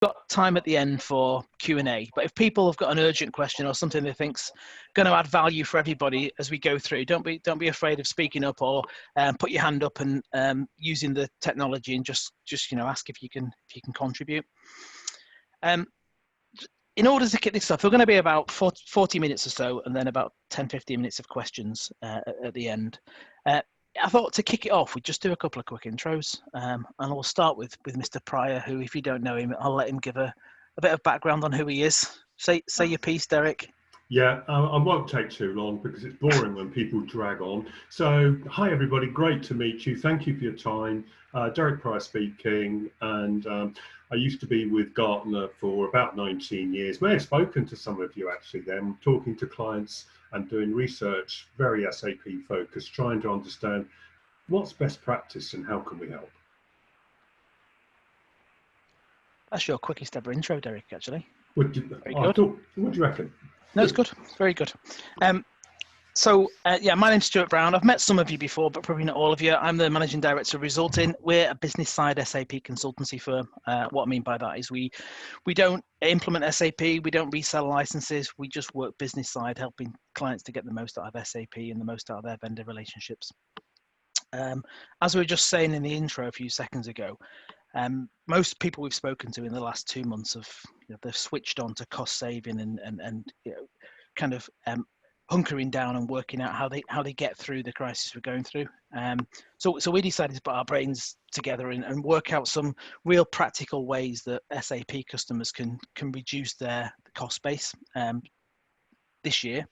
got time at the end for Q&A, but if people have got an urgent question or something they think's going to add value for everybody as we go through, don't be afraid of speaking up, or put your hand up and using the technology, and just ask if you can contribute. In order to kick this off, we're going to be about 40 minutes or so, and then about 10-15 minutes of questions at the end. I thought to kick it off, we'd just do a couple of quick intros, and I'll start with Mr. Pryor, who, if you don't know him, I'll let him give a bit of background on who he is. Say your piece, Derek. Yeah, I won't take too long because it's boring when people drag on. So, hi everybody, great to meet you. Thank you for your time. Derek Pryor speaking, and I used to be with Gartner for about 19 years. May have spoken to some of you actually then, talking to clients and doing research, very SAP focused, trying to understand what's best practice and how can we help. That's your quickest ever intro, Derek, actually. What do you reckon? No, it's good. It's very good. Yeah, my name's Stuart Browne. I've met some of you before, but probably not all of you. I'm the Managing Director of Resulting. We're a business side SAP consultancy firm. What I mean by that is we don't implement SAP, we don't resell licenses, we just work business side, helping clients to get the most out of SAP and the most out of their vendor relationships. As we were just saying in the intro a few seconds ago, most people we've spoken to in the last 2 months they've switched on to cost saving and kind of hunkering down and working out how they get through the crisis we're going through. So we decided to put our brains together and work out some real practical ways that SAP customers can reduce their cost base this year.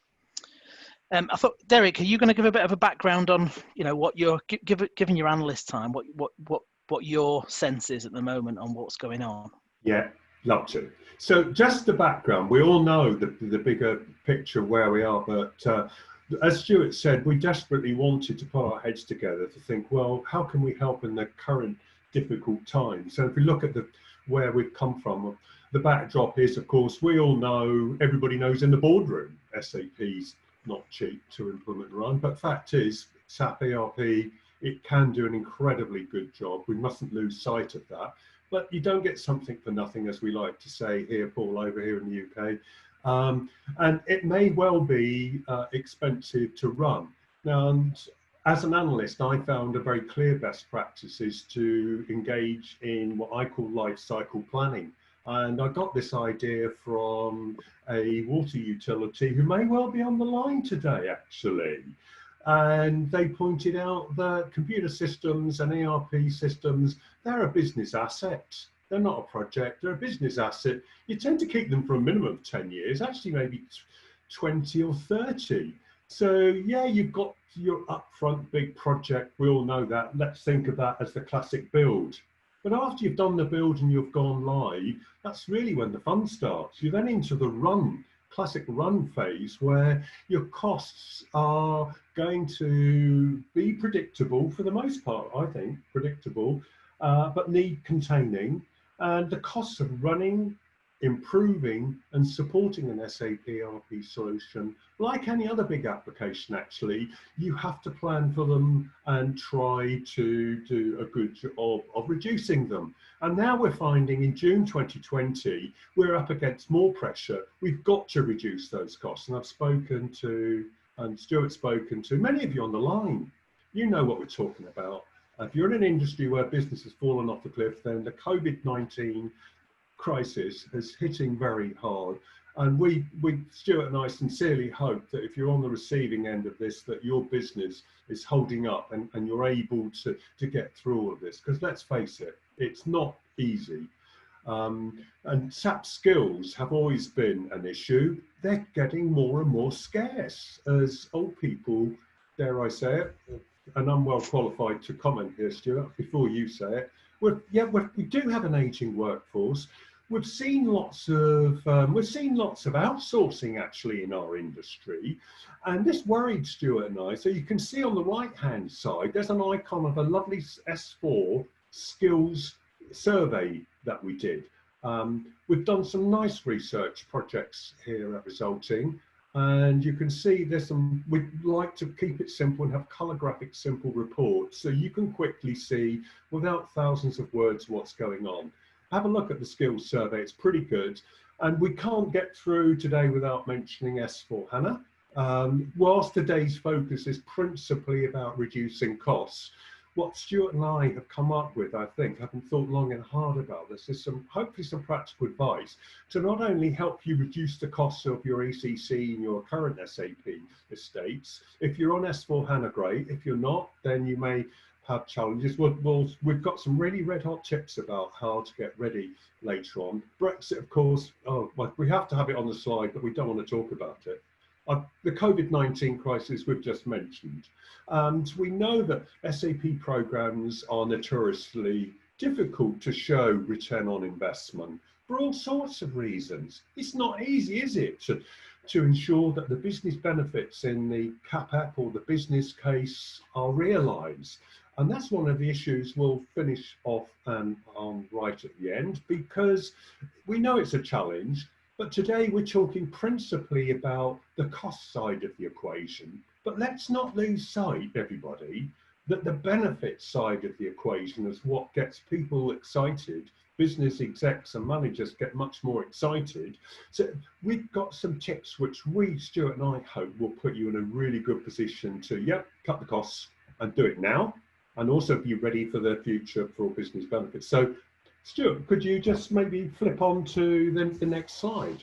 I thought, Derek, are you going to give a bit of a background on what you're giving your analyst time, what your sense is at the moment on what's going on? Yeah, love to. So just the background, we all know the bigger picture of where we are, but as Stuart said, we desperately wanted to put our heads together to think, well, how can we help in the current difficult times? So if we look at where we've come from, the backdrop is, of course, we all know, everybody knows in the boardroom, SAP's not cheap to implement and run, but fact is, SAP ERP, it can do an incredibly good job. We mustn't lose sight of that. But you don't get something for nothing, as we like to say here, Paul, over here in the UK. And it may well be expensive to run. Now, and as an analyst, I found a very clear best practice is to engage in what I call life cycle planning. And I got this idea from a water utility who may well be on the line today, actually. And they pointed out that computer systems and ERP systems, they're a business asset. They're not a project, they're a business asset. You tend to keep them for a minimum of 10 years, actually maybe 20 or 30. So yeah, you've got your upfront big project, we all know that. Let's think of that as the classic build. But after you've done the build and you've gone live, that's really when the fun starts. You're then into the run, classic run phase, where your costs are going to be predictable for the most part, I think, predictable, but need containing. And the costs of running, improving and supporting an SAP ERP solution, like any other big application actually, you have to plan for them and try to do a good job of reducing them. And now we're finding in June 2020, we're up against more pressure. We've got to reduce those costs. And I've spoken to, and Stuart's spoken to, many of you on the line. You know what we're talking about. If you're in an industry where business has fallen off the cliff, then the COVID-19 crisis is hitting very hard. And we, Stuart and I sincerely hope that if you're on the receiving end of this, that your business is holding up and you're able to get through all of this. Because let's face it, it's not easy. And SAP skills have always been an issue. They're getting more and more scarce as old people, dare I say it, and I'm well qualified to comment here, Stuart, before you say it. We do have an aging workforce. We've seen lots of outsourcing actually in our industry, and this worried Stuart and I. So you can see on the right-hand side, there's an icon of a lovely S4 skills survey that we did. We've done some nice research projects here at Resulting, and you can see there's some, we'd like to keep it simple and have color graphic simple reports so you can quickly see without thousands of words what's going on. have a look at the skills survey. It's pretty good. And we can't get through today without mentioning S4HANA. Whilst today's focus is principally about reducing costs, what Stuart and I have come up with, I think, having thought long and hard about this, is hopefully some practical advice to not only help you reduce the costs of your ECC and your current SAP estates. If you're on S4HANA, great. If you're not, then you may have challenges. We've got some really red hot tips about how to get ready later on. Brexit, of course, well, we have to have it on the slide, but we don't want to talk about it. The COVID-19 crisis we've just mentioned. And we know that SAP programs are notoriously difficult to show return on investment for all sorts of reasons. It's not easy, is it, to ensure that the business benefits in the CAPEP or the business case are realised. And that's one of the issues we'll finish off on right at the end, because we know it's a challenge. But today we're talking principally about the cost side of the equation. But let's not lose sight, everybody, that the benefit side of the equation is what gets people excited. Business execs and managers get much more excited. So we've got some tips which we, Stuart and I, hope will put you in a really good position to, cut the costs and do it now, and also be ready for the future for business benefits. So Stuart, could you just maybe flip on to the next slide?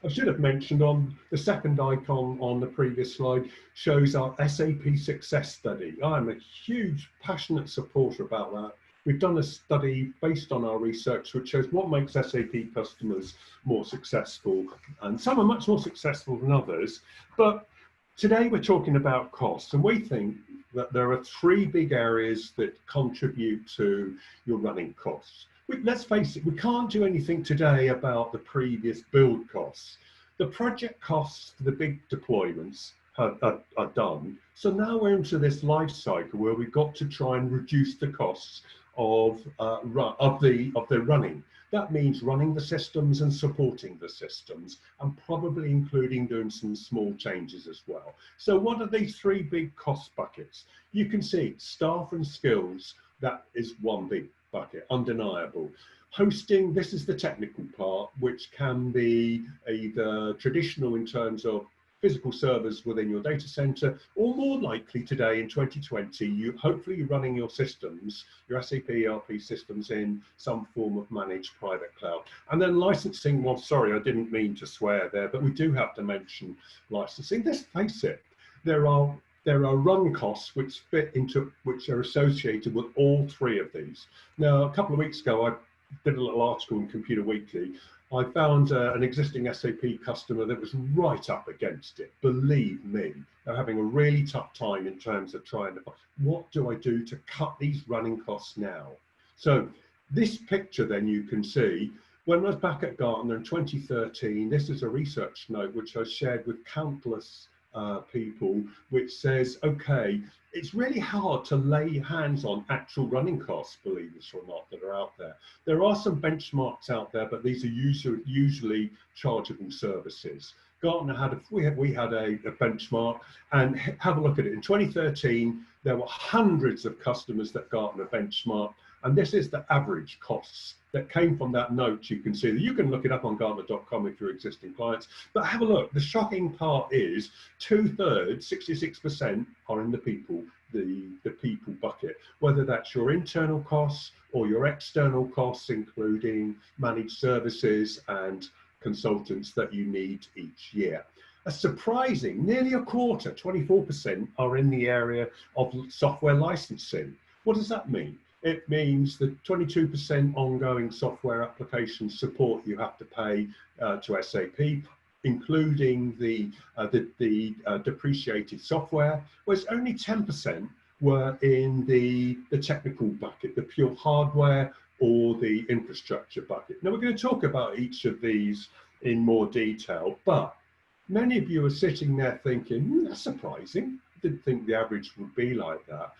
I should have mentioned on the second icon on the previous slide shows our SAP success study. I'm a huge, passionate supporter about that. We've done a study based on our research which shows what makes SAP customers more successful, and some are much more successful than others. But today we're talking about costs, and we think that there are three big areas that contribute to your running costs. Let's face it, we can't do anything today about the previous build costs. The project costs for the big deployments are done. So now we're into this life cycle where we've got to try and reduce the costs of the running. That means running the systems and supporting the systems, and probably including doing some small changes as well. So what are these three big cost buckets? You can see staff and skills, that is one big bucket, undeniable. Hosting, this is the technical part, which can be either traditional in terms of physical servers within your data center, or more likely today in 2020, hopefully you're running your systems, your SAP ERP systems in some form of managed private cloud. And then licensing, well, sorry, I didn't mean to swear there, but we do have to mention licensing. Let's face it, there are run costs which are associated with all three of these. Now, a couple of weeks ago, I did a little article in Computer Weekly. I found an existing SAP customer that was right up against it. Believe me, they're having a really tough time in terms of trying to, what do I do to cut these running costs now? So this picture then you can see, when I was back at Gartner in 2013, this is a research note which I shared with countless people, which says, okay, it's really hard to lay hands on actual running costs, believe it or not, that are out there. There are some benchmarks out there, but these are usually chargeable services. Gartner had we had a benchmark, and have a look at it. In 2013, there were hundreds of customers that Gartner benchmarked, and this is the average costs that came from that note. You can see that. You can look it up on Gartner.com if you're existing clients, but have a look. The shocking part is 2/3, 66% are in the people bucket, whether that's your internal costs or your external costs, including managed services and consultants that you need each year. A surprising, nearly a quarter, 24%, are in the area of software licensing. What does that mean? It means the 22% ongoing software application support you have to pay to SAP, including the depreciated software, whereas only 10% were in the technical bucket, the pure hardware or the infrastructure bucket. Now we're going to talk about each of these in more detail, but many of you are sitting there thinking, that's surprising. I didn't think the average would be like that.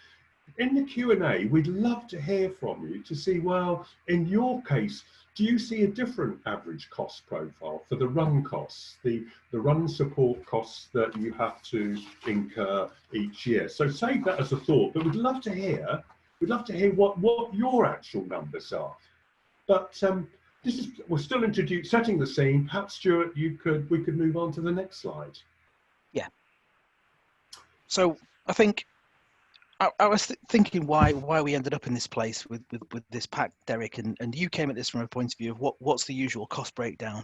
In the Q&A, we'd love to hear from you to see, well, in your case, do you see a different average cost profile for the run costs, the run support costs that you have to incur each year? So save that as a thought, but we'd love to hear what your actual numbers are. But we're still setting the scene. Perhaps Stuart, we could move on to the next slide. Yeah. So I think I was thinking why we ended up in this place with this pack, Derek, and you came at this from a point of view of what's the usual cost breakdown.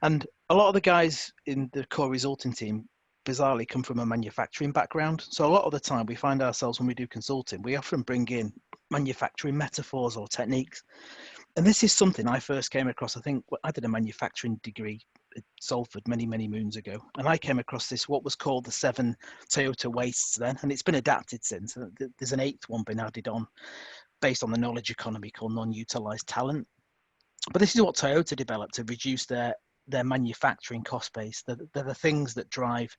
And a lot of the guys in the core resulting team bizarrely come from a manufacturing background. So a lot of the time we find ourselves when we do consulting, we often bring in manufacturing metaphors or techniques. And this is something I first came across. I think I did a manufacturing degree at Salford many moons ago, and I came across this, what was called the 7 Toyota wastes then, and it's been adapted since. There's an 8th one been added on based on the knowledge economy called non-utilized talent. But this is what Toyota developed to reduce their manufacturing cost base. They're the things that drive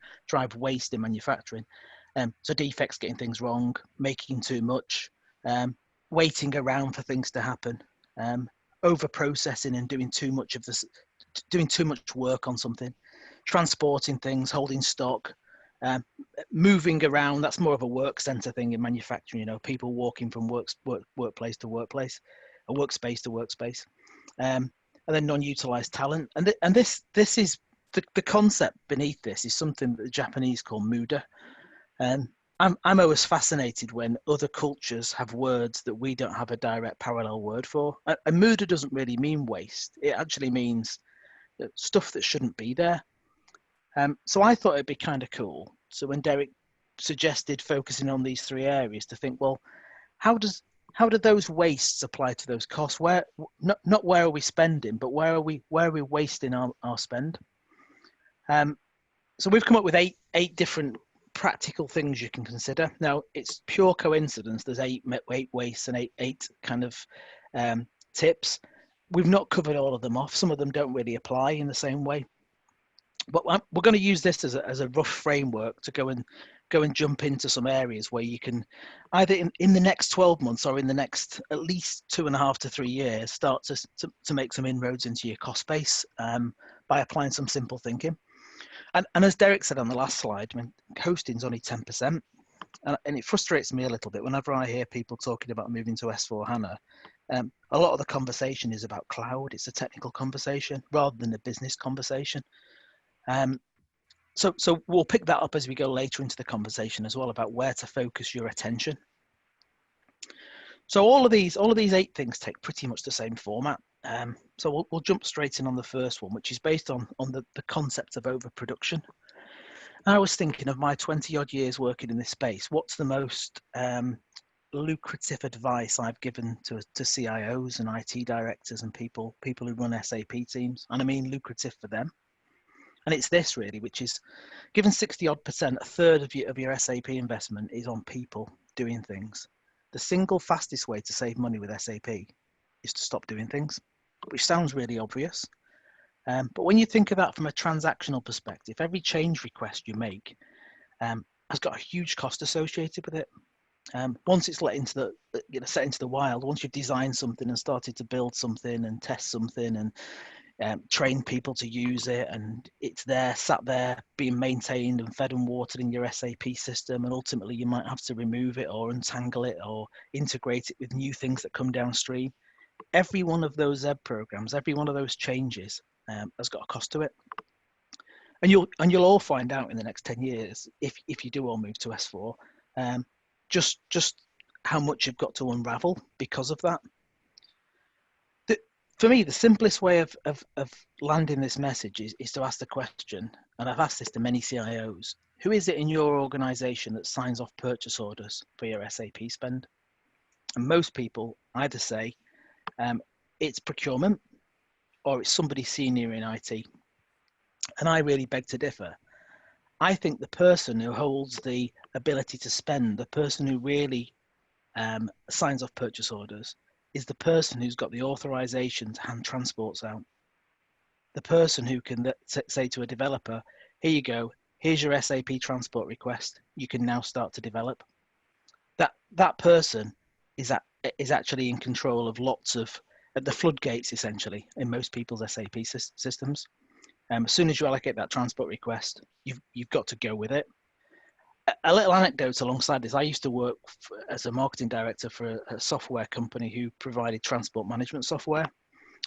waste in manufacturing. So defects, getting things wrong, making too much, waiting around for things to happen, over processing and doing too much work on something, transporting things, holding stock, moving around. That's more of a work center thing in manufacturing. People walking from workplace to workplace, or workspace to workspace, and then non-utilized talent. And this is the concept beneath this is something that the Japanese call muda. I'm always fascinated when other cultures have words that we don't have a direct parallel word for. And muda doesn't really mean waste. It actually means stuff that shouldn't be there. So I thought it'd be kind of cool. So when Derek suggested focusing on these 3 areas, to think, well, how do those wastes apply to those costs? Where not where are we spending, but where are we wasting our spend? So we've come up with eight different practical things you can consider. Now, it's pure coincidence. There's eight wastes and eight kind of tips. We've not covered all of them off. Some of them don't really apply in the same way. But we're going to use this as a rough framework to go and jump into some areas where you can either in the next 12 months or in the next at least 2.5 to 3 years start to make some inroads into your cost base by applying some simple thinking. And as Derek said on the last slide, I mean, hosting's only 10%. And it frustrates me a little bit whenever I hear people talking about moving to S4HANA. A lot of the conversation is about cloud. It's a technical conversation rather than a business conversation. So we'll pick that up as we go later into the conversation as well about where to focus your attention. So all of these 8 things take pretty much the same format. So we'll jump straight in on the first one, which is based on the concept of overproduction. I was thinking of my 20 odd years working in this space. What's the most lucrative advice I've given to CIOs and IT directors and people who run SAP teams? And I mean lucrative for them. And it's this really, which is given 60 odd %, a third of your SAP investment is on people doing things. The single fastest way to save money with SAP is to stop doing things, which sounds really obvious. But when you think of that from a transactional perspective, every change request you make has got a huge cost associated with it. Once it's let into set into the wild, once you've designed something and started to build something and test something and train people to use it, and it's there, sat there, being maintained and fed and watered in your SAP system, and ultimately you might have to remove it or untangle it or integrate it with new things that come downstream. Every one of those ZEB programs, every one of those changes has got a cost to it. And you'll all find out in the next 10 years, if you do all move to S4, just how much you've got to unravel because of that. For me, the simplest way of landing this message is to ask the question, and I've asked this to many CIOs, who is it in your organization that signs off purchase orders for your SAP spend? And most people either say it's procurement or it's somebody senior in IT. And I really beg to differ. I think the person who holds the ability to spend, the person who really signs off purchase orders, is the person who's got the authorization to hand transports out. The person who can say to a developer, here you go, here's your SAP transport request, you can now start to develop. That person is actually in control of lots of the floodgates, essentially, in most people's SAP systems. As soon as you allocate that transport request, you've got to go with it. A little anecdote alongside this, I used to work as a marketing director for a software company who provided transport management software.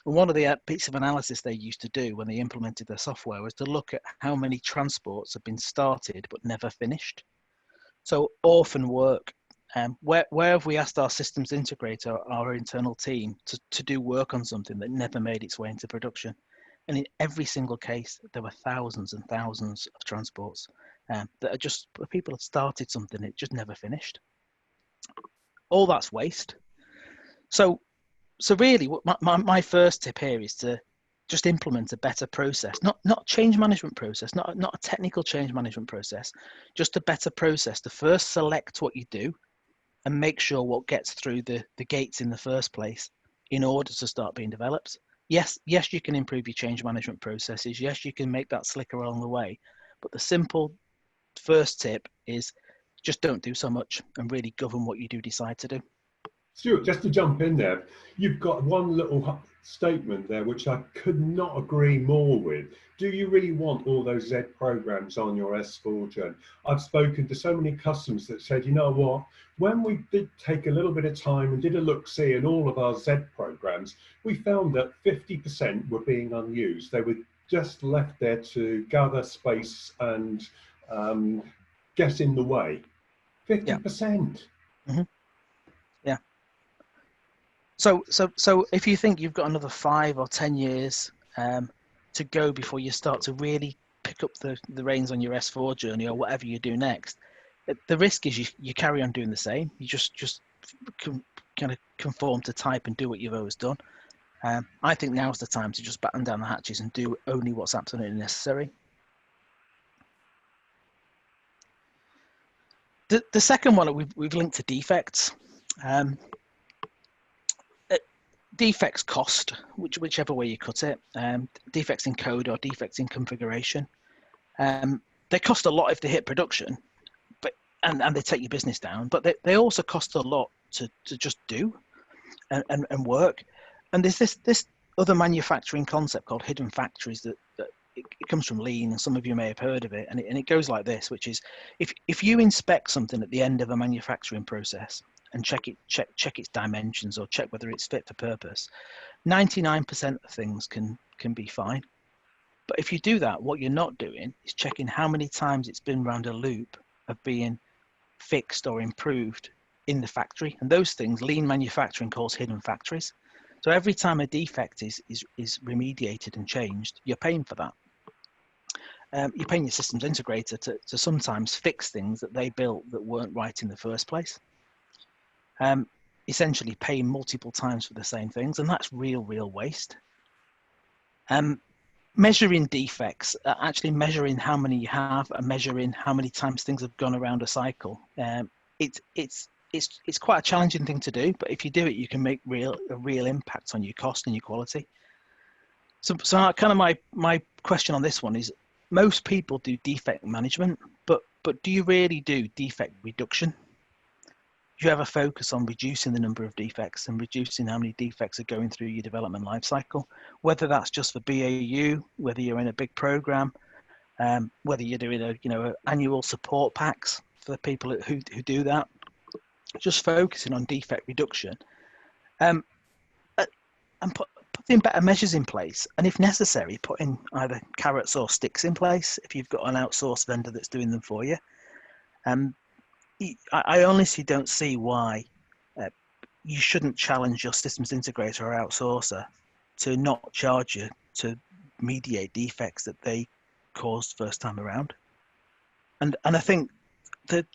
And one of the bits of analysis they used to do when they implemented their software was to look at how many transports have been started but never finished. So orphan work. Where have we asked our systems integrator, our internal team, to do work on something that never made its way into production? And in every single case, there were thousands and thousands of transports that are just, people had started something, it just never finished. All that's waste. So really, my first tip here is to just implement a better process, not change management process, not a technical change management process, just a better process to first select what you do and make sure what gets through the gates in the first place in order to start being developed. Yes, you can improve your change management processes. Yes, you can make that slicker along the way. But the simple first tip is just don't do so much and really govern what you do decide to do. Stuart, just to jump in there, you've got one little statement there which I could not agree more with. Do you really want all those Z programs on your S4 journey? I've spoken to so many customers that said, you know what, when we did take a little bit of time and did a look-see in all of our Z programs, we found that 50% were being unused. They were just left there to gather space and get in the way. 50%. Yeah. Mm-hmm. Yeah. So if you think you've got another 5 or 10 years to go before you start to really pick up the reins on your S4 journey or whatever you do next, the risk is you carry on doing the same. You just kind of conform to type and do what you've always done. I think now's the time to just batten down the hatches and do only what's absolutely necessary. The second one we've linked to defects. Defects cost, whichever way you cut it. Defects in code or defects in configuration. They cost a lot if they hit production, and they take your business down. But they also cost a lot to just do and work. And there's this other manufacturing concept called hidden factories that it comes from Lean, and some of you may have heard of it. And it goes like this, which is if you inspect something at the end of a manufacturing process and check its dimensions or check whether it's fit for purpose, 99% of things can be fine. But if you do that, what you're not doing is checking how many times it's been around a loop of being fixed or improved in the factory. And those things Lean manufacturing calls hidden factories. So every time a defect is remediated and changed, you're paying for that. You're paying your systems integrator to sometimes fix things that they built that weren't right in the first place. Essentially paying multiple times for the same things, and that's real waste. Measuring defects, actually measuring how many you have and measuring how many times things have gone around a cycle. It's quite a challenging thing to do, but if you do it, you can make a real impact on your cost and your quality. So kind of my question on this one is, most people do defect management, but do you really do defect reduction? Do you ever focus on reducing the number of defects and reducing how many defects are going through your development lifecycle? Whether that's just for BAU, whether you're in a big program, whether you're doing annual support packs for the people who do that, just focusing on defect reduction, and putting better measures in place, and if necessary, putting either carrots or sticks in place if you've got an outsourced vendor that's doing them for you. I honestly don't see why you shouldn't challenge your systems integrator or outsourcer to not charge you to mediate defects that they caused first time around. And I think that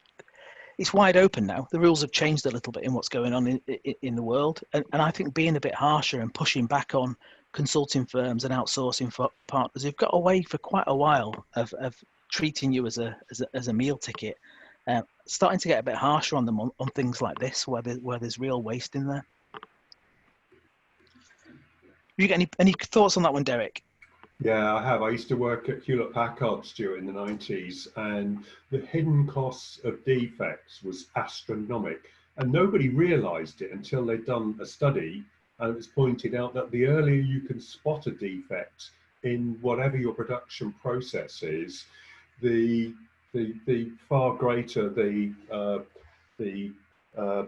it's wide open now. The rules have changed a little bit in what's going on in the world. And I think being a bit harsher and pushing back on consulting firms and outsourcing partners who've got away for quite a while of treating you as a meal ticket, starting to get a bit harsher on them on things like this, where there's real waste in there. Have you got any thoughts on that one, Derek? Yeah, I have. I used to work at Hewlett-Packard, Stuart, in the 90s, and the hidden costs of defects was astronomical. And nobody realized it until they'd done a study, and it was pointed out that the earlier you can spot a defect in whatever your production process is, the far greater the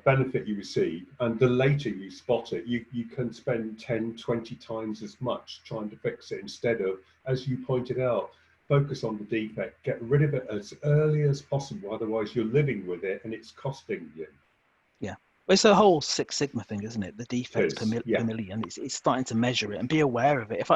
benefit you receive, and the later you spot it, you can spend 10, 20 times as much trying to fix it, instead of, as you pointed out, focus on the defect, get rid of it as early as possible, otherwise you're living with it and it's costing you. Yeah. It's the whole Six Sigma thing, isn't it? The defects per Yeah. million. It's starting to measure it and be aware of it.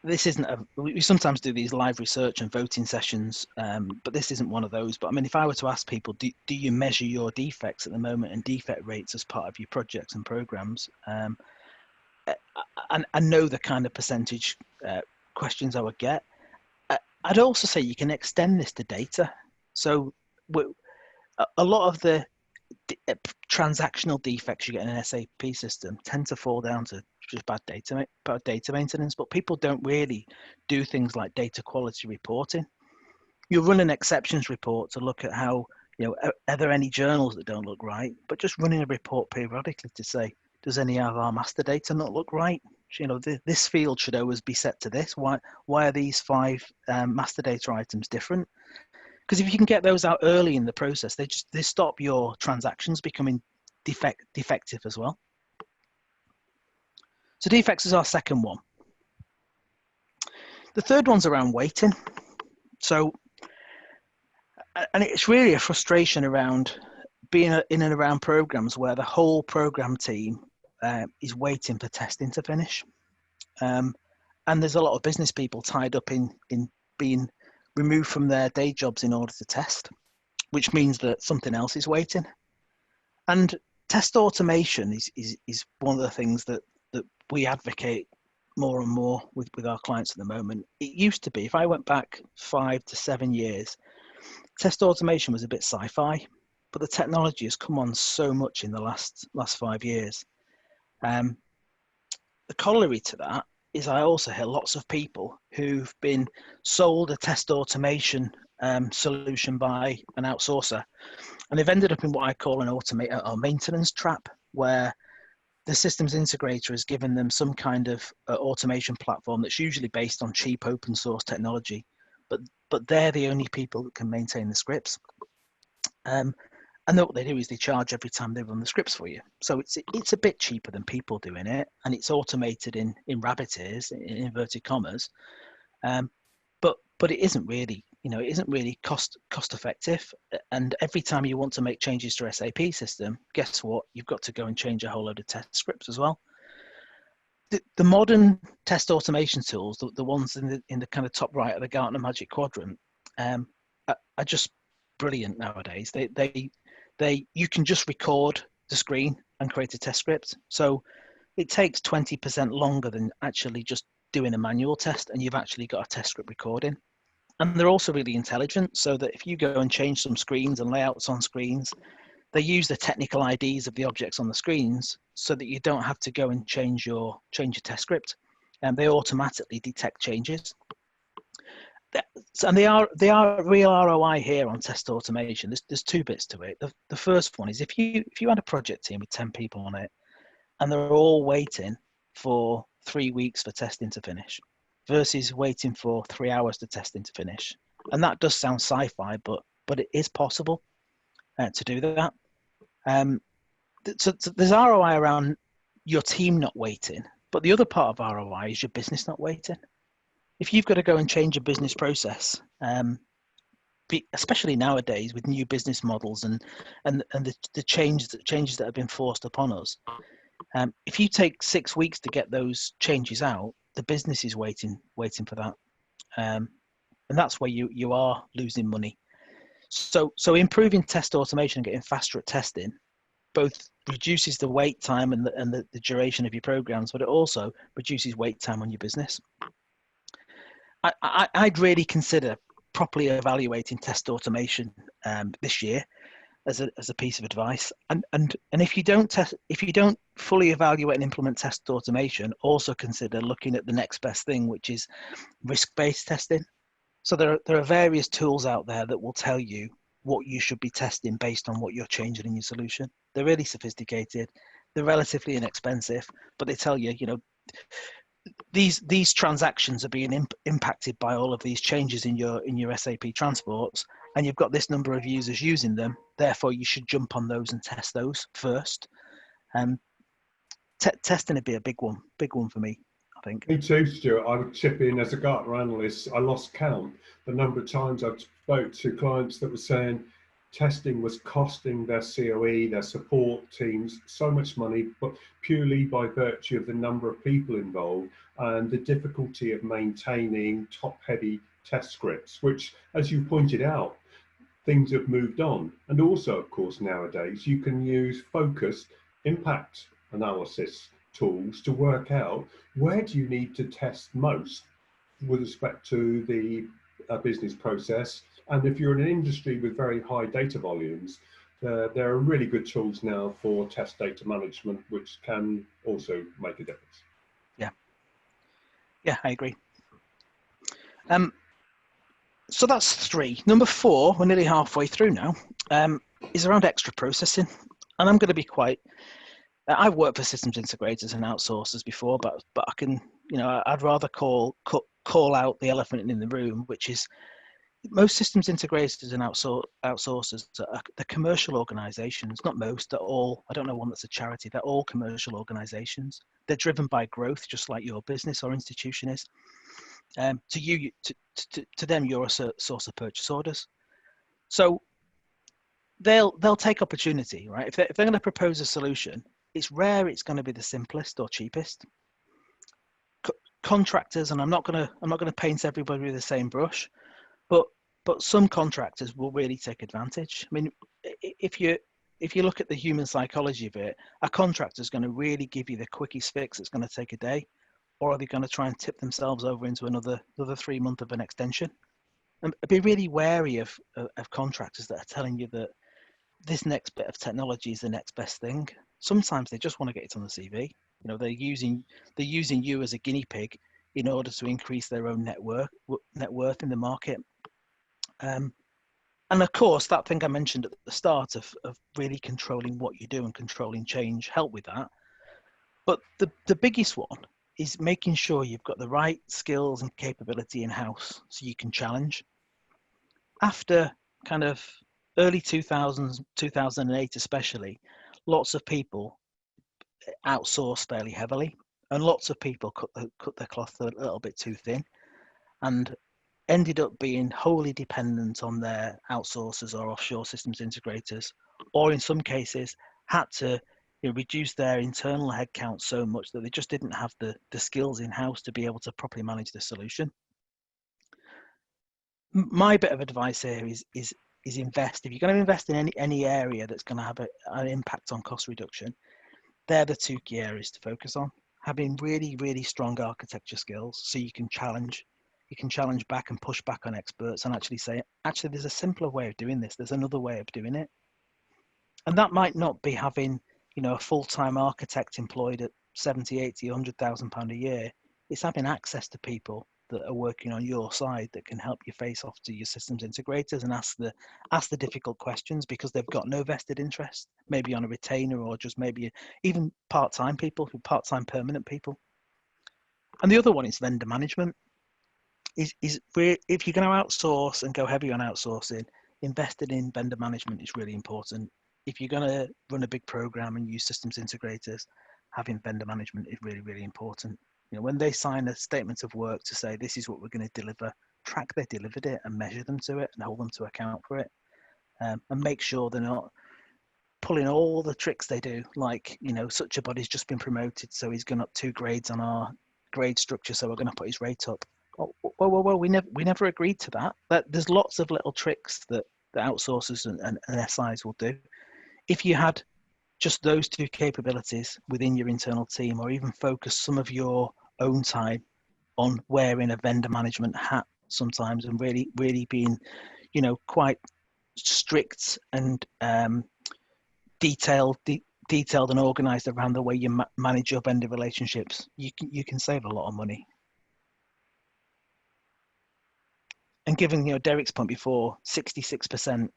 This isn't we sometimes do these live research and voting sessions, but this isn't one of those. But I mean, if I were to ask people, do you measure your defects at the moment and defect rates as part of your projects and programs? And I know the kind of percentage questions I would get. I'd also say you can extend this to data. So a lot of the transactional defects you get in an SAP system tend to fall down to just bad data maintenance, but people don't really do things like data quality reporting. You run an exceptions report to look at how, are there any journals that don't look right, but just running a report periodically to say, does any of our master data not look right? This field should always be set to this. Why are these 5 master data items different? Because if you can get those out early in the process, they stop your transactions becoming defective as well. So defects is our second one. The third one's around waiting. So, and it's really a frustration around being in and around programs where the whole program team is waiting for testing to finish. And there's a lot of business people tied up in being removed from their day jobs in order to test, which means that something else is waiting. And test automation is one of the things that we advocate more and more with our clients at the moment. It used to be, if I went back 5 to 7 years, test automation was a bit sci-fi, but the technology has come on so much in the last 5 years. The corollary to that is I also hear lots of people who've been sold a test automation solution by an outsourcer, and they've ended up in what I call an maintenance trap, where the systems integrator has given them some kind of automation platform that's usually based on cheap open source technology, but they're the only people that can maintain the scripts. And what they do is they charge every time they run the scripts for you. So it's a bit cheaper than people doing it, and it's automated in rabbit ears, in inverted commas. But it isn't really, it isn't really cost effective. And every time you want to make changes to your SAP system, guess what? You've got to go and change a whole load of test scripts as well. The modern test automation tools, the ones in the kind of top right of the Gartner Magic Quadrant, are just brilliant nowadays. You can just record the screen and create a test script. So it takes 20% longer than actually just doing a manual test, and you've actually got a test script recording. And they're also really intelligent, so that if you go and change some screens and layouts on screens, they use the technical IDs of the objects on the screens so that you don't have to go and change your test script, and they automatically detect changes. And they are real ROI here on test automation. There's 2 bits to it. The first one is if you had a project team with 10 people on it, and they're all waiting for 3 weeks for testing to finish, versus waiting for 3 hours to testing to finish. And that does sound sci-fi, but it is possible to do that. So there's ROI around your team not waiting, but the other part of ROI is your business not waiting. If you've got to go and change a business process, especially nowadays with new business models and the changes that have been forced upon us, if you take 6 weeks to get those changes out, the business is waiting for that, and that's where you are losing money. So improving test automation and getting faster at testing both reduces the wait time and the duration of your programs, but it also reduces wait time on your business. I'd really consider properly evaluating test automation this year as a piece of advice. And if you don't fully evaluate and implement test automation, also consider looking at the next best thing, which is risk-based testing. So there are various tools out there that will tell you what you should be testing based on what you're changing in your solution. They're really sophisticated. They're relatively inexpensive, but they tell you, these transactions are being impacted by all of these changes in your SAP transports, and you've got this number of users using them. Therefore, you should jump on those and test those first. Testing would be a big one for me, I think. Me too, Stuart. I would chip in as a Gartner analyst. I lost count the number of times I spoke to clients that were saying testing was costing their COE, their support teams, so much money, but purely by virtue of the number of people involved and the difficulty of maintaining top-heavy test scripts, which, as you pointed out, things have moved on. And also, of course, nowadays, you can use focused impact analysis tools to work out where do you need to test most with respect to the business process. And if you're in an industry with very high data volumes, there are really good tools now for test data management, which can also make a difference. Yeah, I agree. So that's 3. Number 4, we're nearly halfway through now, is around extra processing. And I'm going to be quite, I've worked for systems integrators and outsourcers before, but I can, I'd rather call out the elephant in the room, which is most systems integrators and outsourcers are the commercial organizations. Not most, they're all. I don't know one that's a charity. They're all commercial organizations. They're driven by growth, just like your business or institution is. To them, you're a source of purchase orders. So they'll take opportunity, right? If they're going to propose a solution, it's rare it's going to be the simplest or cheapest. Contractors, and I'm not going to paint everybody with the same brush, but some contractors will really take advantage. I mean, if you look at the human psychology of it, a contractor is going to really give you the quickest fix. It's going to take a day, or are they going to try and tip themselves over into another 3 months of an extension? And be really wary of contractors that are telling you that this next bit of technology is the next best thing. Sometimes they just want to get it on the CV. They're using you as a guinea pig in order to increase their own net worth in the market. And of course, that thing I mentioned at the start of really controlling what you do and controlling change help with that. But the biggest one is making sure you've got the right skills and capability in-house so you can challenge. After kind of early 2000s, 2008 especially, lots of people outsourced fairly heavily, and lots of people cut their cloth a little bit too thin and ended up being wholly dependent on their outsourcers or offshore systems integrators, or in some cases had to reduce their internal headcount so much that they just didn't have the skills in-house to be able to properly manage the solution. My bit of advice here is invest. If you're going to invest in any area that's going to have an impact on cost reduction, they're the 2 key areas to focus on. Having really, really strong architecture skills so you can challenge back and push back on experts and actually say, actually, there's a simpler way of doing this. There's another way of doing it. And that might not be having, a full-time architect employed at 70, 80, 100,000 pound a year. It's having access to people that are working on your side that can help you face off to your systems integrators and ask the difficult questions, because they've got no vested interest, maybe on a retainer or just maybe even part-time people, part-time permanent people. And the other one is vendor management. If you're going to outsource and go heavy on outsourcing, investing in vendor management is really important. If you're going to run a big program and use systems integrators, having vendor management is really, really important. When they sign a statement of work to say this is what we're going to deliver, track they delivered it and measure them to it and hold them to account for it, and make sure they're not pulling all the tricks they do, like such a body's just been promoted, so he's gone up 2 grades on our grade structure, so we're going to put his rate up. Well, we never agreed to that. But there's lots of little tricks that the outsourcers and SIs will do. If you had just those 2 capabilities within your internal team, or even focus some of your own time on wearing a vendor management hat sometimes and really, really being, quite strict and detailed and organized around the way you manage your vendor relationships, you can save a lot of money. And given Derek's point before, 66%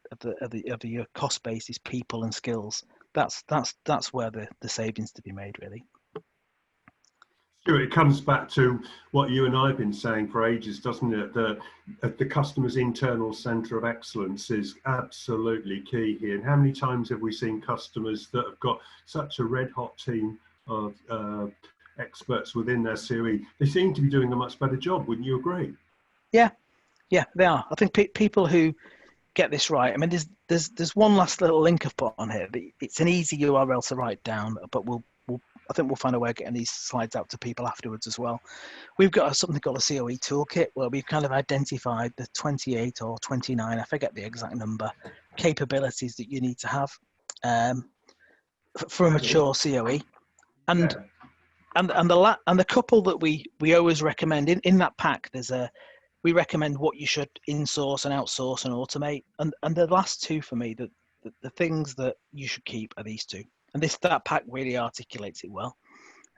of your cost base is people and skills. That's where the savings to be made, really. It comes back to what you and I have been saying for ages, doesn't it? The customer's internal centre of excellence is absolutely key here. And how many times have we seen customers that have got such a red hot team of experts within their COE? They seem to be doing a much better job, wouldn't you agree? Yeah, they are. I think people who get this right. I mean, there's one last little link I've put on here. It's an easy URL to write down, but I think we'll find a way of getting these slides out to people afterwards as well. We've got something called a COE toolkit where we've kind of identified the 28 or 29, I forget the exact number, capabilities that you need to have for a mature COE. And the couple that we always recommend in that pack, we recommend what you should insource and outsource and automate. And the last two for me, the things that you should keep are these two. And that pack really articulates it well.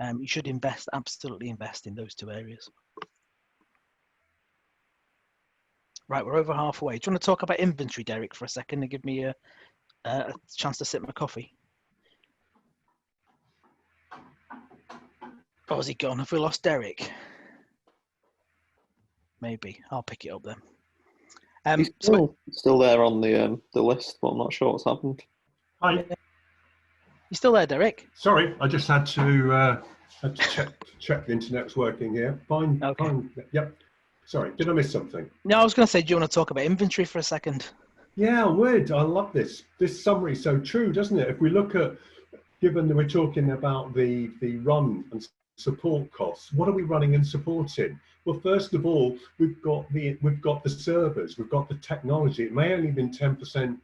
You should absolutely invest in those two areas. Right, we're over halfway. Do you want to talk about inventory, Derek, for a second and give me a chance to sip my coffee? Oh, has he gone? Have we lost Derek? Maybe. I'll pick it up then. He's still there on the list, but I'm not sure what's happened. Hi. You still there, Derek? Sorry, I just had to check the internet's working here. Fine. Okay. Fine. Yep. Sorry, did I miss something? No, I was going to say, do you want to talk about inventory for a second? Yeah, I would. I love this. This summary is so true, doesn't it? If we look at, given that we're talking about the run and support costs, what are we running and supporting? Well, first of all, we've got the servers, we've got the technology. It may only have been 10%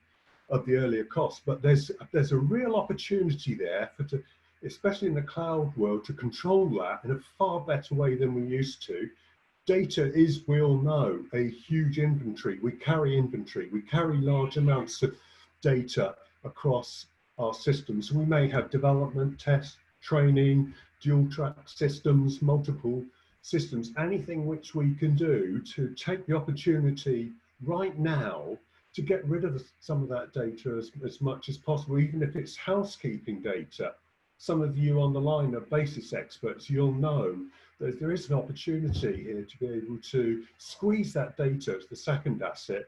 of the earlier costs, but there's a real opportunity there especially in the cloud world, to control that in a far better way than we used to. Data is, we all know, a huge inventory. We carry inventory. We carry large amounts of data across our systems. We may have development, test, training, dual track systems, multiple systems, anything which we can do to take the opportunity right now to get rid of some of that data as much as possible, even if it's housekeeping data. Some of you on the line are basis experts. You'll know that there is an opportunity here to be able to squeeze that data as the second asset.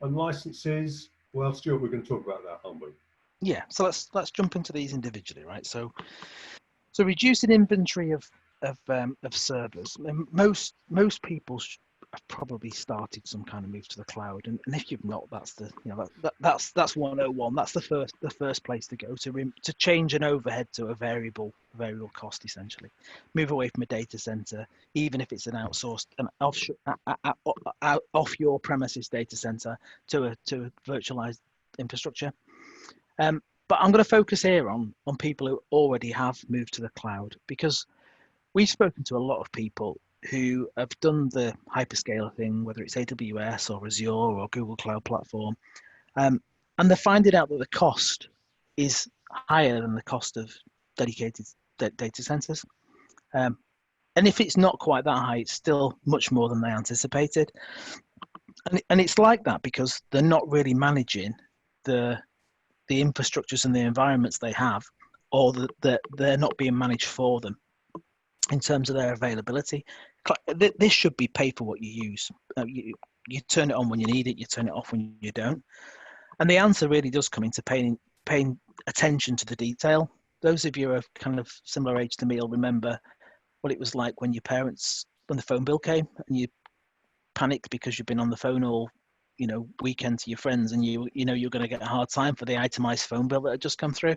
And licenses, well, Stuart, we're going to talk about that, aren't we? Yeah, so let's jump into these individually, right? So reducing inventory of servers. Most people have probably started some kind of move to the cloud, and if you've not, that's that's 101. That's the first place to go to change an overhead to a variable cost, essentially. Move away from a data center, even if it's an outsourced and off your premises data center to a virtualized infrastructure. But I'm going to focus here on people who already have moved to the cloud, because we've spoken to a lot of people who have done the hyperscaler thing, whether it's AWS or Azure or Google Cloud Platform, and they're finding out that the cost is higher than the cost of dedicated data centers. And if it's not quite that high, it's still much more than they anticipated. And it's like that because they're not really managing the infrastructures and the environments they have, or that they're not being managed for them in terms of their availability. This should be pay for what you use. You turn it on when you need it, you turn it off when you don't. And the answer really does come into paying attention to the detail. Those of you who are kind of similar age to me will remember what it was like when the phone bill came and you panicked because you've been on the phone all weekend to your friends, and you're going to get a hard time for the itemized phone bill that had just come through.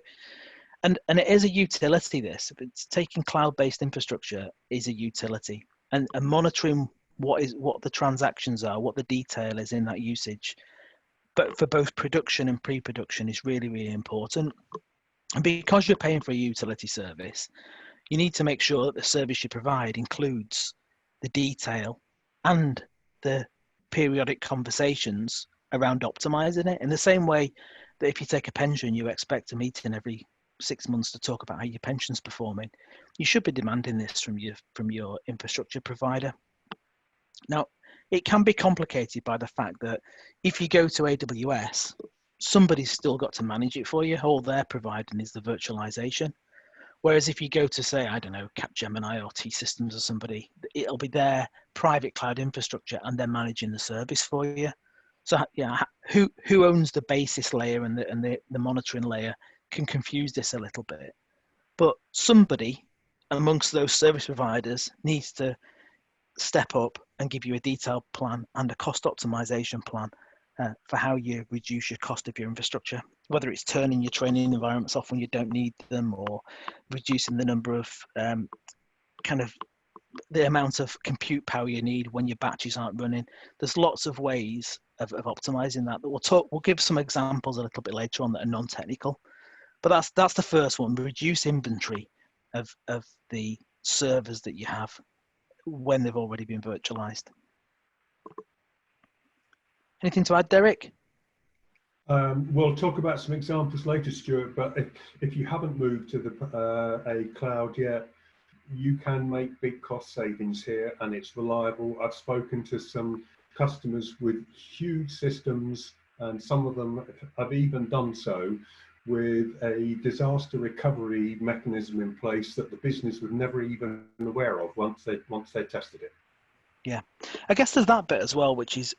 And it is a utility. This, it's taking cloud-based infrastructure is a utility, and monitoring what the transactions are, what the detail is in that usage, but for both production and pre-production is really, really important. And because you're paying for a utility service, you need to make sure that the service you provide includes the detail and the periodic conversations around optimizing it. In the same way that if you take a pension, you expect a meeting every 6 months to talk about how your pension's performing, you should be demanding this from your infrastructure provider. Now, it can be complicated by the fact that if you go to AWS, somebody's still got to manage it for you. All they're providing is the virtualization. Whereas if you go to, say, I don't know, Capgemini or T-Systems or somebody, it'll be their private cloud infrastructure and they're managing the service for you. So yeah, who owns the basis layer and the monitoring layer can confuse this a little bit. But somebody amongst those service providers needs to step up and give you a detailed plan and a cost optimization plan for how you reduce your cost of your infrastructure, whether it's turning your training environments off when you don't need them, or reducing the number of kind of the amount of compute power you need when your batches aren't running. There's lots of ways of optimizing that. We'll give some examples a little bit later on that are non-technical, but that's the first one: reduce inventory of the servers that you have when they've already been virtualized. Anything to add, Derek? We'll talk about some examples later, Stuart, but if you haven't moved to a cloud yet, you can make big cost savings here, and it's reliable. I've spoken to some customers with huge systems, and some of them have even done so with a disaster recovery mechanism in place that the business was never even aware of once they tested it. Yeah, I guess there's that bit as well, which is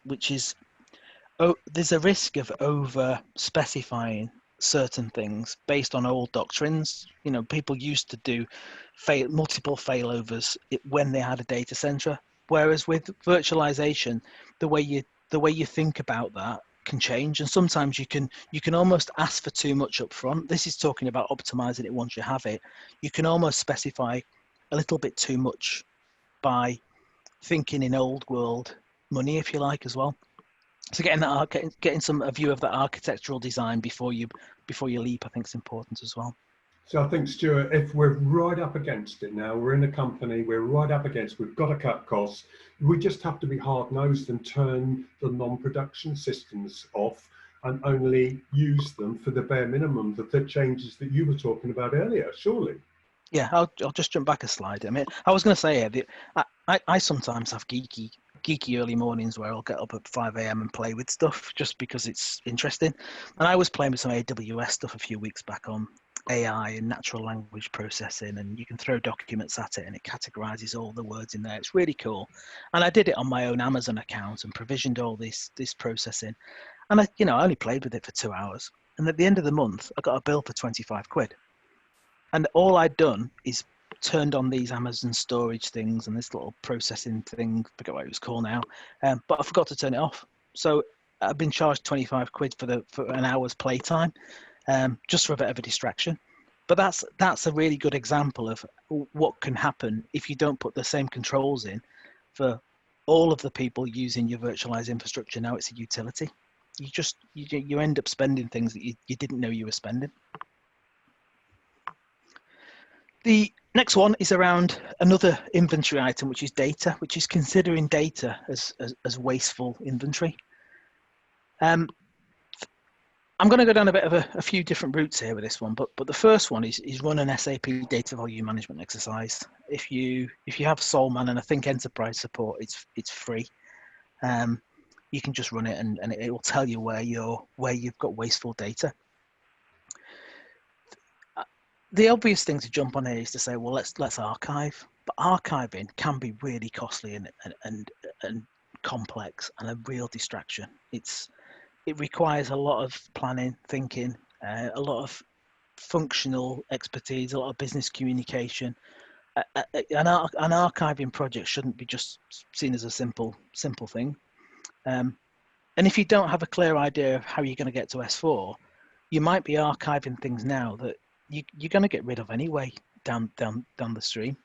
there's a risk of over specifying certain things based on old doctrines. You know, people used to do multiple failovers when they had a data center, whereas with virtualization, the way you think about that can change, and sometimes you can almost ask for too much up front. This is talking about optimizing it once you have it. You can almost specify a little bit too much by thinking in old world money, if you like, as well. So getting a view of that architectural design before you leap, I think, is important as well. So I think, Stuart, if we're right up against it now, we're in a company, we've got to cut costs. We just have to be hard-nosed and turn the non-production systems off and only use them for the bare minimum, the changes that you were talking about earlier, surely. Yeah, I'll just jump back a slide. I mean, I was going to say, I sometimes have geeky early mornings where I'll get up at 5 a.m. and play with stuff just because it's interesting. And I was playing with some AWS stuff a few weeks back on AI and natural language processing, and you can throw documents at it and it categorizes all the words in there. It's really cool. And I did it on my own Amazon account and provisioned all this processing. And I only played with it for 2 hours. And at the end of the month, I got a bill for 25 quid. And all I'd done is turned on these Amazon storage things and this little processing thing, I forget what it was called now, but I forgot to turn it off. So I've been charged 25 quid for an hour's playtime, just for a bit of a distraction. But that's a really good example of what can happen if you don't put the same controls in for all of the people using your virtualized infrastructure. Now it's a utility. You end up spending things that you didn't know you were spending. The next one is around another inventory item, which is data, which is considering data as wasteful inventory. I'm going to go down a bit of a few different routes here with this one, but the first one is run an SAP data volume management exercise. If you have Solman and I think enterprise support, it's free. You can just run it and it will tell you where you've got wasteful data. The obvious thing to jump on here is to say, well, let's archive. But archiving can be really costly and complex and a real distraction. It requires a lot of planning, thinking, a lot of functional expertise, a lot of business communication. An archiving project shouldn't be just seen as a simple thing. And if you don't have a clear idea of how you're going to get to S4, you might be archiving things now that you're going to get rid of anyway down the stream.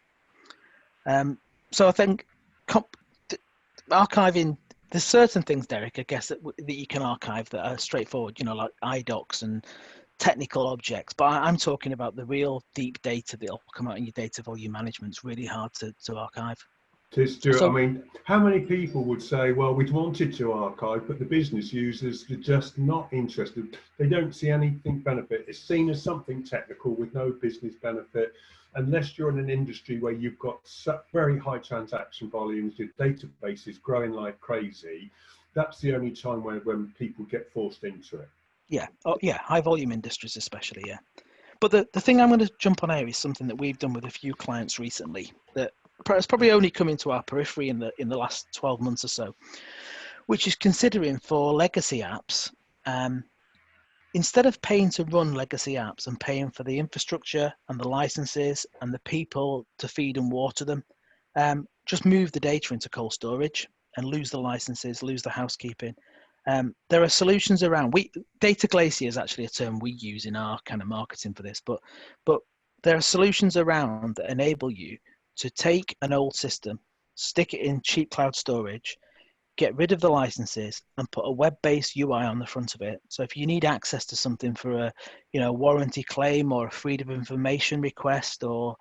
So I think archiving, there's certain things, Derek, I guess that you can archive that are straightforward, like iDocs and technical objects. But I'm talking about the real deep data that'll come out in your data volume management. It's really hard to archive. Stuart, I mean, how many people would say, well, we'd wanted to archive, but the business users are just not interested. They don't see anything benefit. It's seen as something technical with no business benefit. Unless you're in an industry where you've got very high transaction volumes, your database is growing like crazy, that's the only time when people get forced into it. Yeah. Oh, yeah. High volume industries, especially. Yeah. But the thing I'm going to jump on here is something that we've done with a few clients recently that has probably only come into our periphery in the last 12 months or so, which is considering for legacy apps, instead of paying to run legacy apps and paying for the infrastructure and the licenses and the people to feed and water them, just move the data into cold storage and lose the licenses, lose the housekeeping. There are solutions around. Data glacier is actually a term we use in our kind of marketing for this, but there are solutions around that enable you to take an old system, stick it in cheap cloud storage, get rid of the licenses, and put a web-based UI on the front of it. So if you need access to something for a warranty claim or a freedom of information request or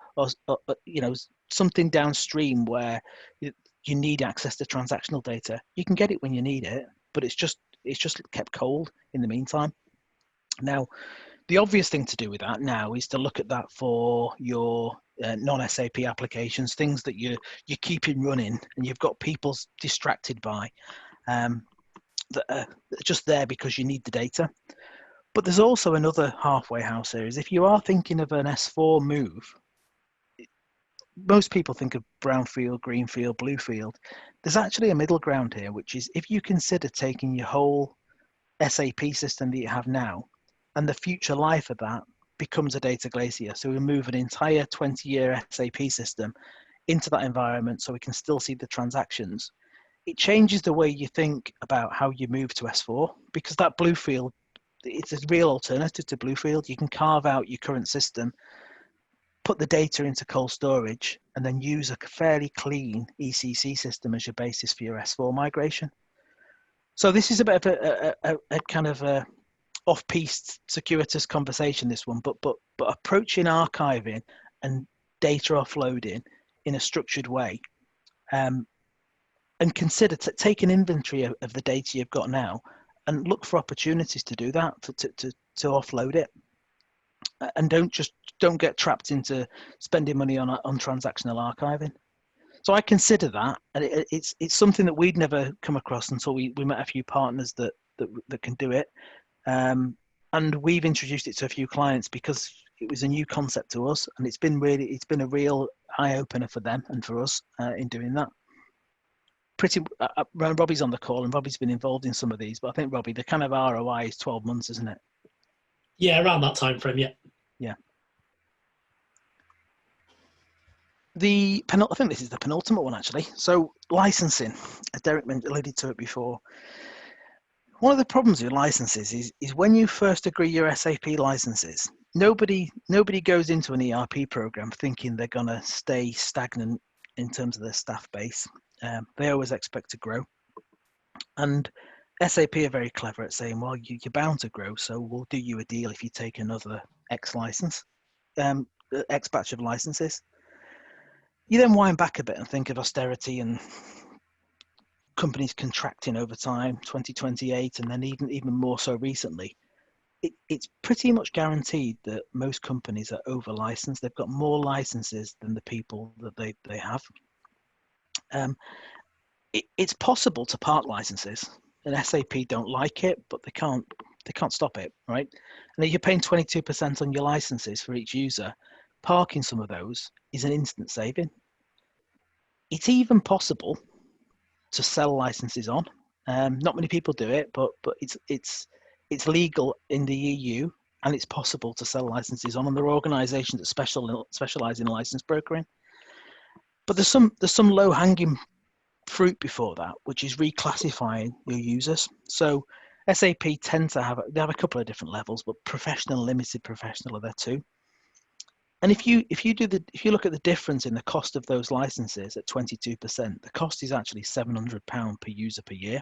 something downstream where you need access to transactional data, you can get it when you need it, but it's just kept cold in the meantime. Now, the obvious thing to do with that now is to look at that for your non-SAP applications, things that you're keeping running and you've got people distracted by, that are just there because you need the data. But there's also another halfway house here, is if you are thinking of an S4 move, most people think of brownfield, greenfield, bluefield. There's actually a middle ground here, which is if you consider taking your whole SAP system that you have now and the future life of that becomes a data glacier. So we move an entire 20-year SAP system into that environment so we can still see the transactions. It changes the way you think about how you move to S4, because that bluefield, it's a real alternative to bluefield. You can carve out your current system, put the data into cold storage, and then use a fairly clean ECC system as your basis for your S4 migration. So this is a bit of a kind of a off-piste circuitous conversation, this one, but approaching archiving and data offloading in a structured way, and consider take an inventory of the data you've got now and look for opportunities to do that, to offload it, and don't get trapped into spending money on transactional archiving. So I consider that, and it's something that we'd never come across until we met a few partners that can do it. And we've introduced it to a few clients because it was a new concept to us, and it's been a real eye opener for them and for us in doing that. Robbie's on the call, and Robbie's been involved in some of these, but I think, Robbie, the kind of ROI is 12 months, isn't it? Yeah, around that time frame. Yeah. Yeah. I think this is the penultimate one, actually. So licensing, Derek alluded to it before. One of the problems with licenses is when you first agree your SAP licenses, nobody goes into an ERP program thinking they're going to stay stagnant in terms of their staff base. They always expect to grow. And SAP are very clever at saying, well, you're bound to grow, so we'll do you a deal if you take another X license, X batch of licenses. You then wind back a bit and think of austerity and companies contracting over time, 2028, and then even more so recently. It's pretty much guaranteed that most companies are over licensed. They've got more licenses than the people that they have. It's possible to park licenses, and SAP don't like it, but they can't stop it, right? And if you're paying 22% on your licenses for each user, parking some of those is an instant saving. It's even possible to sell licenses on. Not many people do it, but it's legal in the EU, and it's possible to sell licenses on. And there are organisations that specialise in license brokering. But there's some low-hanging fruit before that, which is reclassifying your users. So SAP tend to have a couple of different levels, but professional, limited professional are there too. And if you look at the difference in the cost of those licenses at 22%, the cost is actually £700 per user per year.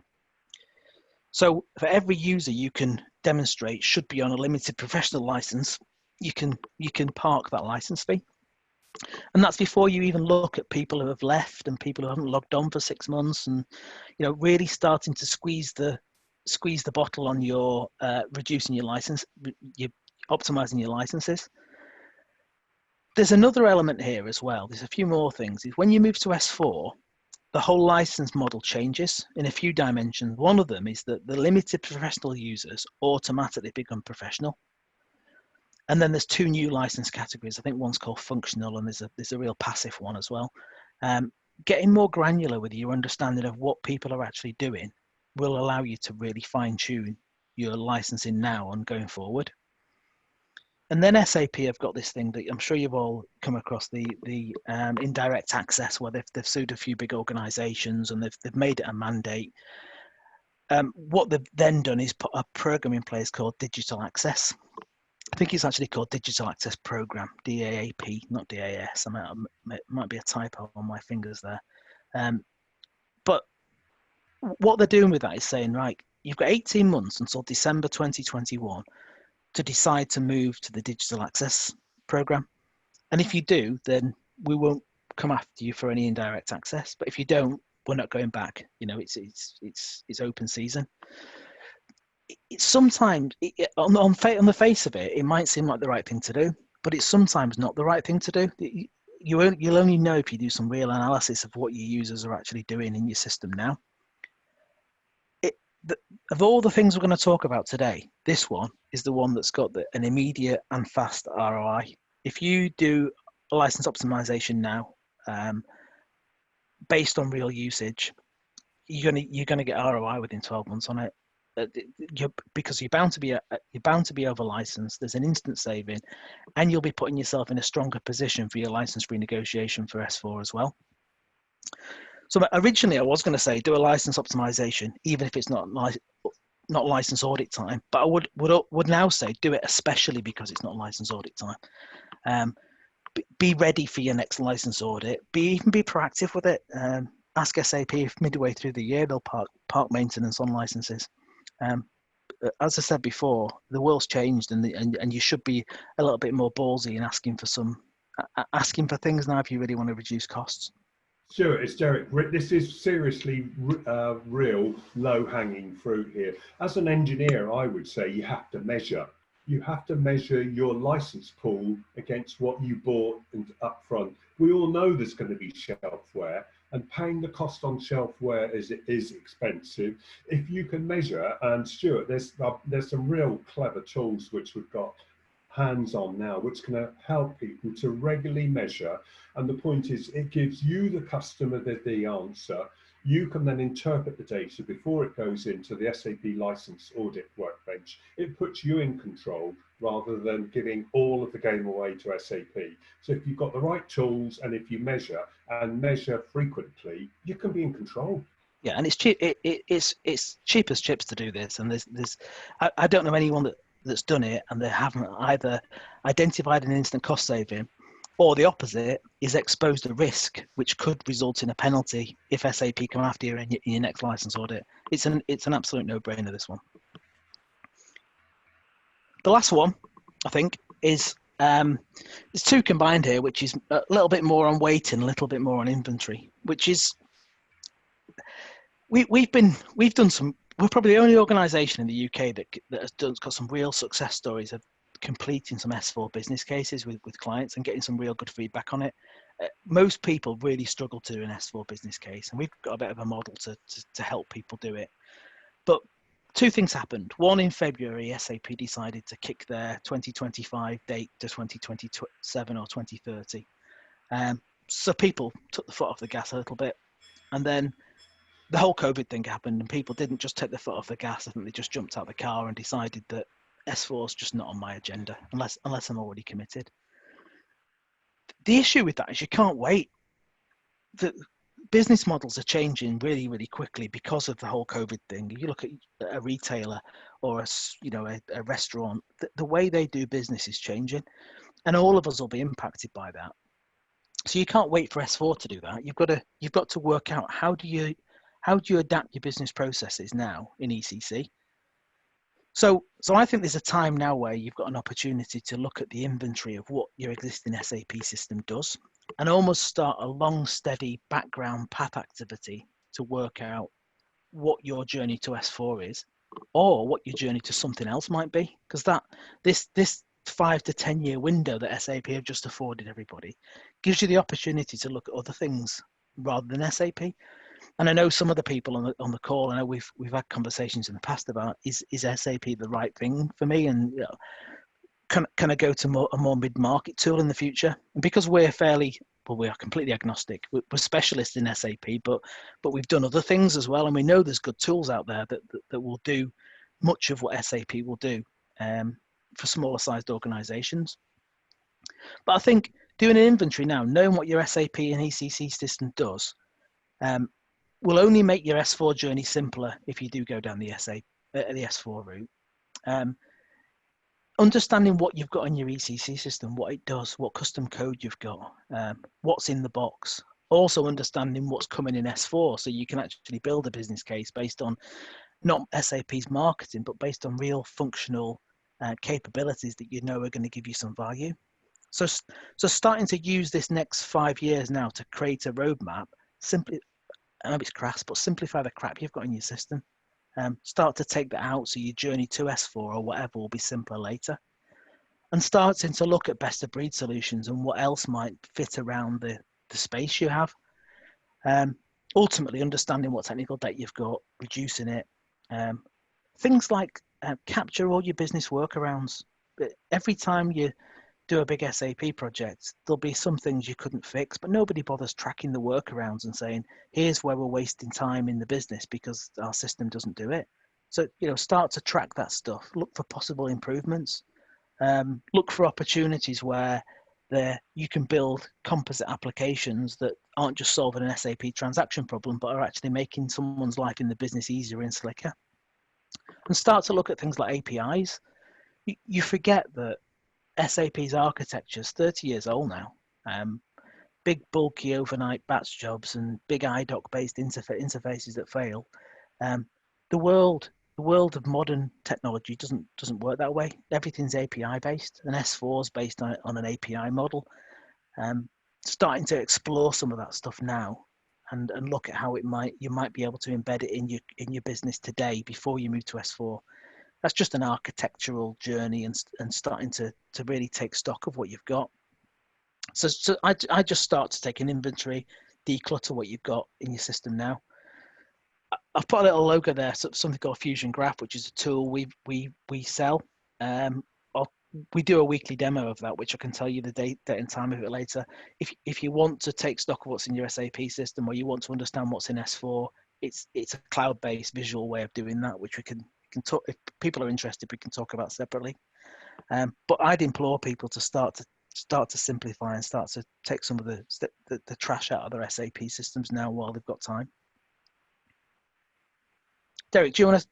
So for every user you can demonstrate should be on a limited professional license, you can park that license fee. And that's before you even look at people who have left and people who haven't logged on for 6 months, and really starting to squeeze the bottle on your reducing your license, you're optimizing your licenses. There's another element here as well. There's a few more things. Is when you move to S4, the whole license model changes in a few dimensions. One of them is that the limited professional users automatically become professional. And then there's two new license categories. I think one's called functional, and there's a real passive one as well. Getting more granular with your understanding of what people are actually doing will allow you to really fine tune your licensing now and going forward. And then SAP have got this thing that I'm sure you've all come across, the indirect access, where they've sued a few big organizations and they've made it a mandate. What they've then done is put a program in place called Digital Access. I think it's actually called Digital Access Programme, DAAP, not DAS. It might be a typo on my fingers there. But what they're doing with that is saying, right, you've got 18 months until December 2021 to decide to move to the Digital Access Programme. And if you do, then we won't come after you for any indirect access. But if you don't, we're not going back. You know, it's open season. It's sometimes on the face of it, it might seem like the right thing to do, but it's sometimes not the right thing to do. You'll only know if you do some real analysis of what your users are actually doing in your system now. Of all the things we're going to talk about today, this one is the one that's got an immediate and fast ROI. If you do a license optimization now, based on real usage, you're gonna get ROI within 12 months on it. Because you're bound to be over licensed. There's an instant saving, and you'll be putting yourself in a stronger position for your license renegotiation for S4 as well. So originally I was going to say do a license optimization, even if it's not license audit time. But I would now say do it especially because it's not license audit time. Be ready for your next license audit. Be proactive with it. Ask SAP if midway through the year they'll park maintenance on licenses. As I said before, the world's changed, and you should be a little bit more ballsy in asking for things now if you really want to reduce costs. Stuart, it's Derek. This is seriously real low-hanging fruit here. As an engineer, I would say you have to measure. You have to measure your license pool against what you bought up front. We all know there's going to be shelfware, and paying the cost on shelfware is expensive. If you can measure, and Stuart, there's some real clever tools which we've got hands on now, which can help people to regularly measure. And the point is, it gives you, the customer, the answer. You can then interpret the data before it goes into the SAP license audit workbench. It puts you in control rather than giving all of the game away to SAP. So if you've got the right tools, and if you measure frequently, you can be in control. Yeah, and it's cheap. It's cheap as chips to do this. And I don't know anyone that's done it and they haven't either identified an instant cost saving, or the opposite, is exposed to risk, which could result in a penalty if SAP come after you in your next license audit. It's an absolute no-brainer, this one. The last one, I think, is there's two combined here, which is a little bit more on weighting, a little bit more on inventory, which is we're probably the only organisation in the UK that has got some real success stories of completing some S4 business cases with clients and getting some real good feedback on it. Most people really struggle to do an S4 business case, and we've got a bit of a model to help people do it. But two things happened. One, in February, SAP decided to kick their 2025 date to 2027 or 2030. So people took the foot off the gas a little bit. And then the whole COVID thing happened, and people didn't just take the foot off the gas. I think they just jumped out of the car and decided that S4 is just not on my agenda unless I'm already committed. The issue with that is you can't wait. The business models are changing really, really quickly because of the whole COVID thing. If you look at a retailer or a restaurant, the way they do business is changing, and all of us will be impacted by that. So you can't wait for S4 to do that. You've got to work out how do you adapt your business processes now in ECC. So I think there's a time now where you've got an opportunity to look at the inventory of what your existing SAP system does and almost start a long, steady background path activity to work out what your journey to S4 is, or what your journey to something else might be. Because this 5 to 10 year window that SAP have just afforded everybody gives you the opportunity to look at other things rather than SAP. And I know some of the people on the call, I know we've had conversations in the past about is SAP the right thing for me? And can I go to a more mid-market tool in the future? And because we're we are completely agnostic. We're specialists in SAP, but we've done other things as well, and we know there's good tools out there that will do much of what SAP will do for smaller sized organizations. But I think doing an inventory now, knowing what your SAP and ECC system does, will only make your S4 journey simpler if you do go down the S4 route. Understanding what you've got in your ECC system, what it does, what custom code you've got, what's in the box. Also understanding what's coming in S4, so you can actually build a business case based on not SAP's marketing, but based on real functional capabilities that you know are going to give you some value. So starting to use this next 5 years now to create a roadmap, simply, I know it's crass, but simplify the crap you've got in your system. Start to take that out so your journey to S4 or whatever will be simpler later. And starting to look at best of breed solutions and what else might fit around the space you have. Ultimately understanding what technical debt you've got, reducing it. Things like capture all your business workarounds. Every time you do a big SAP project, there'll be some things you couldn't fix, but nobody bothers tracking the workarounds and saying, here's where we're wasting time in the business because our system doesn't do it. So, start to track that stuff, look for possible improvements, look for opportunities where you can build composite applications that aren't just solving an SAP transaction problem, but are actually making someone's life in the business easier and slicker. And start to look at things like APIs. You forget that SAP's architecture is 30 years old now. Big, bulky, overnight batch jobs and big IDOC-based interfaces that fail. The world of modern technology doesn't work that way. Everything's API-based, and S4 is based on an API model. Starting to explore some of that stuff now, and look at how you might be able to embed it in your business today before you move to S4. That's just an architectural journey and starting to really take stock of what you've got. So I just start to take an inventory, declutter what you've got in your system now. I've put a little logo there, something called Fusion Graph, which is a tool we sell. We do a weekly demo of that, which I can tell you the date and time of it later. If you want to take stock of what's in your SAP system, or you want to understand what's in S4, it's a cloud-based visual way of doing that, which we can talk, if people are interested, we can talk about separately. But I'd implore people to start to simplify and start to take some of the trash out of their SAP systems now while they've got time. Derek, do you want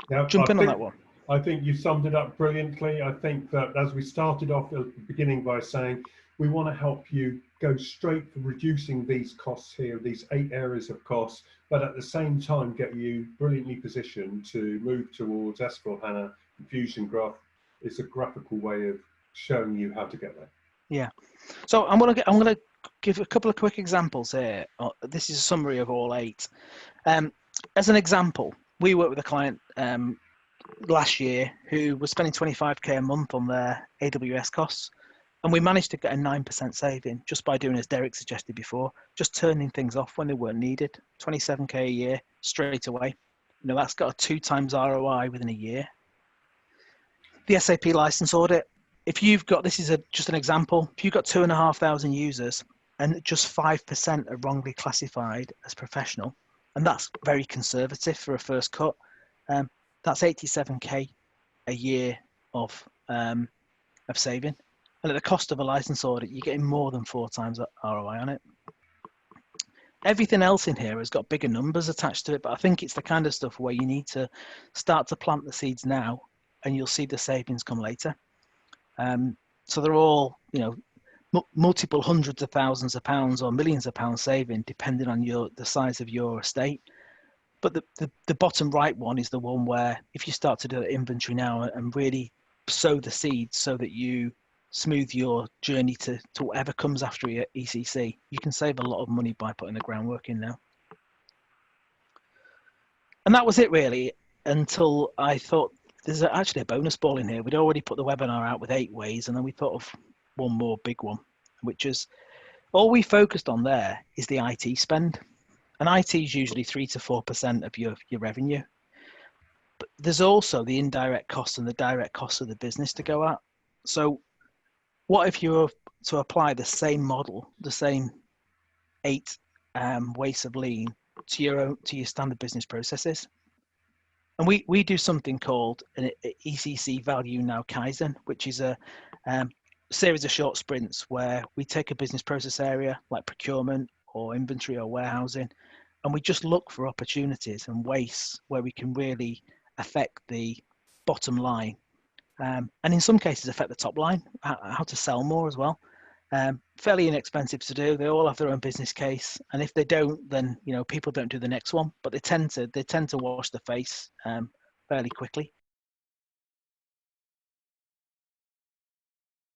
to jump in on that one? I think you summed it up brilliantly. I think that as we started off at the beginning by saying, we want to help you go straight for reducing these costs here, these 8 areas of costs, but at the same time get you brilliantly positioned to move towards S4HANA. Fusion Graph is a graphical way of showing you how to get there. Yeah. So I'm gonna give a couple of quick examples here. This is a summary of all 8. As an example, we worked with a client last year who was spending 25k a month on their AWS costs. And we managed to get a 9% saving just by doing, as Derek suggested before, just turning things off when they weren't needed. 27k a year straight away. That's got a 2 times ROI within a year. The SAP license audit. If you've got, this is just an example, if you've got 2,500 users and just 5% are wrongly classified as professional, and that's very conservative for a first cut, that's 87k a year of saving. And at the cost of a license audit, you're getting more than 4 times ROI on it. Everything else in here has got bigger numbers attached to it, but I think it's the kind of stuff where you need to start to plant the seeds now, and you'll see the savings come later. So they're all, multiple hundreds of thousands of pounds or millions of pounds saving, depending on the size of your estate. But the bottom right one is the one where if you start to do inventory now and really sow the seeds so that you smooth your journey to whatever comes after your ECC, you can save a lot of money by putting the groundwork in now. And that was it really, until I thought there's actually a bonus ball in here. We'd already put the webinar out with 8 ways, and then we thought of one more big one, which is all we focused on there is the IT spend. And IT is usually 3 to 4% of your revenue. But there's also the indirect costs and the direct costs of the business to go at. So what if you were to apply the same model, the same 8 ways of lean to your standard business processes? And we do something called an ECC Value Now Kaizen, which is a series of short sprints where we take a business process area like procurement or inventory or warehousing, and we just look for opportunities and wastes where we can really affect the bottom line, and in some cases affect the top line, how to sell more as well. Fairly inexpensive to do. They all have their own business case, and if they don't, then people don't do the next one. But they tend to wash the face fairly quickly.